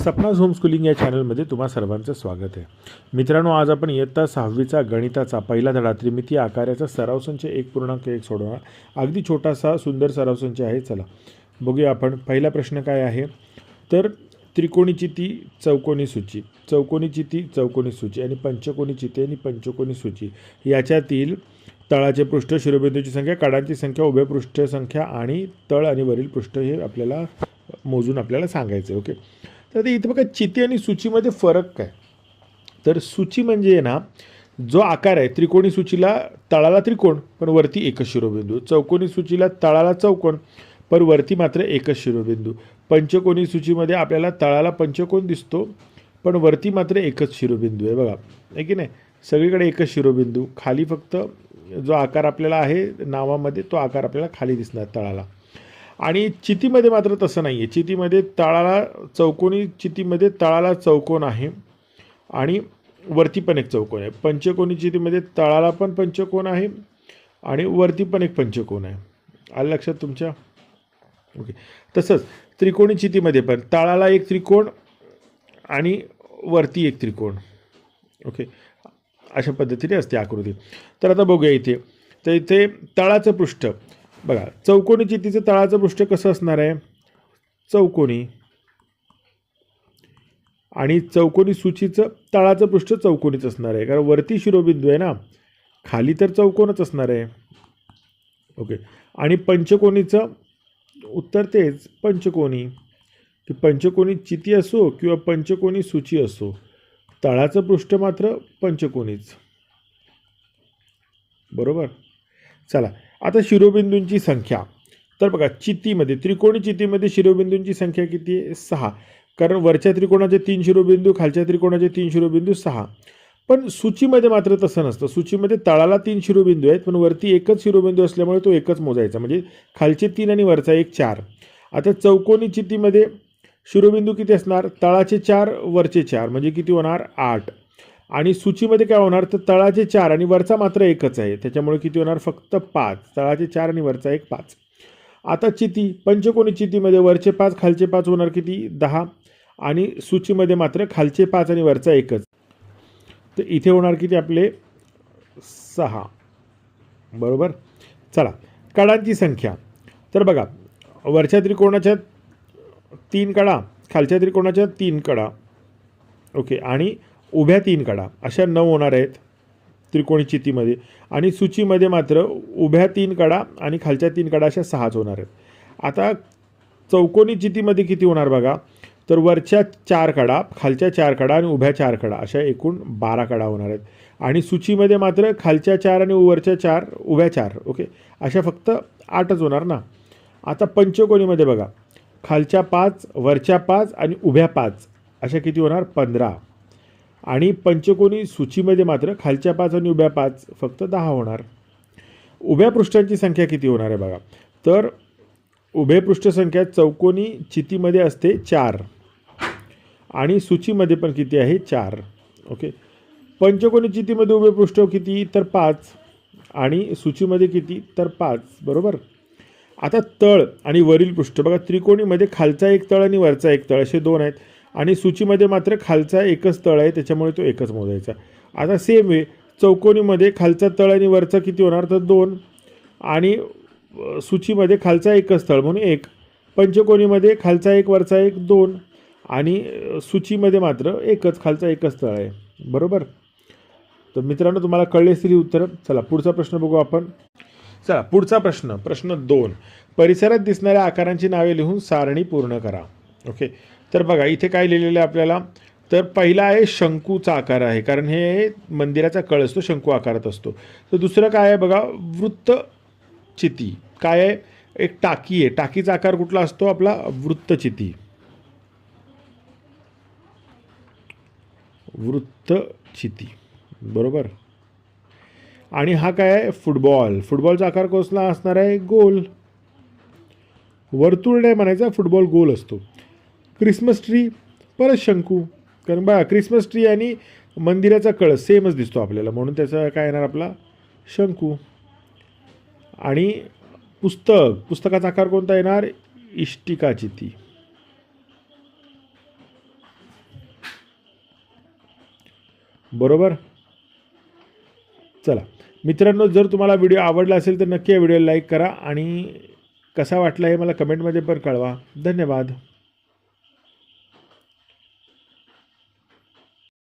Sapna's homeschooling या चॅनलमध्ये तुम्हा सर्वांचं स्वागत आहे. मित्रांनो, आज आपण इयत्ता 6वीचा गणिताचा पहिला धडा त्रिमितीय आकाराचा सराव संच 1.1 सोडवणार. अगदी छोटासा सुंदर सराव संच आहे. चला बघूया आपण. पहिला प्रश्न काय आहे तर त्रिकोणी चिती चौकोनी सूची, चौकोनी चिती चौकोनी सूची आणि पंचकोनी चिती आणि पंचकोनी सूची याच्यातील तळाचे पृष्ठ, शिरोबिंदूची संख्या, काडांची संख्या, उभे पृष्ठ संख्या आणि तळ आणि वरील पृष्ठ हे आपल्याला मोजून आपल्याला सांगायचं. ओके, तर इथं बघा चिती आणि सूचीमध्ये फरक काय. तर सूची म्हणजे ना जो आकार आहे, त्रिकोणी सूचीला तळाला त्रिकोण पण वरती एकच शिरोबिंदू, चौकोनी सूचीला तळाला चौकोन पण वरती मात्र एकच शिरोबिंदू, पंचकोनी सूचीमध्ये आपल्याला तळाला पंचकोन दिसतो पण वरती मात्र एकच शिरोबिंदू आहे. बघा आहे की नाही, सगळीकडे एकच शिरोबिंदू, खाली फक्त जो आकार आपल्याला आहे नावामध्ये तो आकार आपल्याला खाली दिसणार तळाला. आणि चितीमध्ये मात्र तसं नाही आहे. चितीमध्ये तळाला चौकोनी, चितीमध्ये तळाला चौकोन आहे आणि वरती पण एक चौकोन आहे. पंचकोनी चितीमध्ये तळाला पण पंचकोन आहे आणि वरती पण एक पंचकोन आहे. आलं लक्षात तुमच्या? ओके, तसंच त्रिकोणी चितीमध्ये पण तळाला एक त्रिकोण आणि वरती एक त्रिकोण. ओके, अशा पद्धतीने असते आकृती. तर आता बघूया इथे. तर इथे तळाचं पृष्ठ बघा, चौकोनी चितीचं तळाचं पृष्ठ कसं असणार आहे? चौकोनी. आणि चौकोनी सूचीचं तळाचं पृष्ठ चौकोनीच असणार आहे, कारण वरती शिरोबिंदू आहे ना, खाली तर चौकोनच असणार आहे. ओके, आणि पंचकोनीचं उत्तर तेच पंचकोनी. की पंचकोनी चिती असो किंवा पंचकोनी सूची असो, तळाचं पृष्ठ मात्र पंचकोनीच. बरोबर. चला आता शिरोबिंदूंची संख्या. तर बघा, चितीमध्ये त्रिकोणी चितीमध्ये शिरोबिंदूंची संख्या किती आहे? 6. कारण वरच्या त्रिकोणाचे 3 शिरोबिंदू, खालच्या त्रिकोणाचे 3 शिरोबिंदू 6. पण सूचीमध्ये मात्र तसं नसतं. सूचीमध्ये तळाला 3 शिरोबिंदू आहेत पण वरती एकच शिरोबिंदू असल्यामुळे तो एकच मोजायचा, म्हणजे खालचे 3 आणि वरचा एक 4. आता चौकोनी चितीमध्ये शिरोबिंदू किती असणार? तळाचे 4 वरचे 4, म्हणजे किती होणार? 8. आणि सूचीमध्ये काय होणार? तर तळाचे 4 आणि वरचा मात्र एकच आहे, त्याच्यामुळे किती होणार? फक्त 5. तळाचे 4 आणि वरचा एक 5. आता चिती, पंचकोनी चितीमध्ये वरचे 5 खालचे 5 होणार किती? 10. आणि सूचीमध्ये मात्र खालचे 5 आणि वरचा एकच, तर इथे होणार किती आपले? 6. बरोबर. चला कडांची संख्या. तर बघा, वरच्या त्रिकोणाच्या 3 कडा, खालच्या त्रिकोणाच्या 3 कडा, ओके, आणि उभ्या 3 कडा, अशा 9 होणार आहेत त्रिकोणी चितीमध्ये. आणि सूचीमध्ये मात्र उभ्या 3 कडा आणि खालच्या 3 कडा अशा 6च होणार आहेत. आता चौकोनी चितीमध्ये किती होणार बघा, तर वरच्या 4 कडा, खालच्या 4 कडा आणि उभ्या 4 कडा, अशा एकूण 12 कडा होणार आहेत. आणि सूचीमध्ये मात्र खालच्या 4 आणि वरच्या 4, उभ्या 4, ओके, अशा फक्त 8च होणार ना. आता पंचकोनीमध्ये बघा, खालच्या 5, वरच्या 5 आणि उभ्या 5, अशा किती होणार? 15. आणि पंचकोनी सूचीमध्ये मात्र खालच्या 5 आणि उभ्या 5 फक्त 10 होणार. उभ्या पृष्ठांची संख्या किती होणार आहे बघा, तर उभे पृष्ठ संख्या चौकोनी चितीमध्ये असते 4 आणि सूचीमध्ये पण किती आहे? 4. ओके, पंचकोनी चितीमध्ये उभे पृष्ठ किती? तर 5 आणि सूचीमध्ये किती? तर 5. बरोबर. आता तळ आणि वरील पृष्ठ बघा, त्रिकोणीमध्ये खालचा एक तळ आणि वरचा एक तळ असे 2 आहेत आणि सूचीमध्ये मात्र खालचा एकच तळ आहे, त्याच्यामुळे तो एकच मोजायचा. आता सेम वे चौकोनीमध्ये खालचा तळ आणि वरचा किती होणार? तर 2 आणि सूचीमध्ये खालचा एकच तळ म्हणून 1. पंचकोनीमध्ये खालचा एक वरचा एक 2 आणि सूचीमध्ये मात्र एकच, खालचा एकच तळ आहे. बरोबर. तर मित्रांनो, तुम्हाला कळले असतील उत्तर. चला पुढचा प्रश्न बघू आपण. चला पुढचा प्रश्न, प्रश्न 2. परिसरात दिसणाऱ्या आकारांची नावे लिहून सारणी पूर्ण करा. ओके, तर बघा इथे काय लिहिलेलं आहे आपल्याला, तर पहिला आहे शंकूचा आकार आहे, कारण हे मंदिराचा कळ असतो, शंकू आकारात असतो. तर दुसरं काय आहे बघा, वृत्तचिती. काय आहे? एक टाकी आहे. टाकीचा आकार कुठला असतो? आपला वृत्तचिती. वृत्तचिती. बरोबर. आणि हा काय आहे? फुटबॉल. फुटबॉलचा आकार कसला असणार आहे? गोल. वर्तुळ नाही म्हणायचा, फुटबॉल गोल असतो. क्रिसमस ट्री परत शंकू, कारण बघा क्रिसमस ट्री आणि मंदिराचा कळस सेमच दिसतो आपल्याला, म्हणून त्याचा काय येणार आपला? शंकू. आणि पुस्तक, पुस्तकाचा आकार कोणता येणार? इष्टिका चिती. बरोबर. चला मित्रांनो, जर तुम्हाला व्हिडिओ आवडला असेल तर नक्की या व्हिडिओला लाईक करा आणि कसा वाटला हे मला कमेंटमध्ये पण कळवा. धन्यवाद.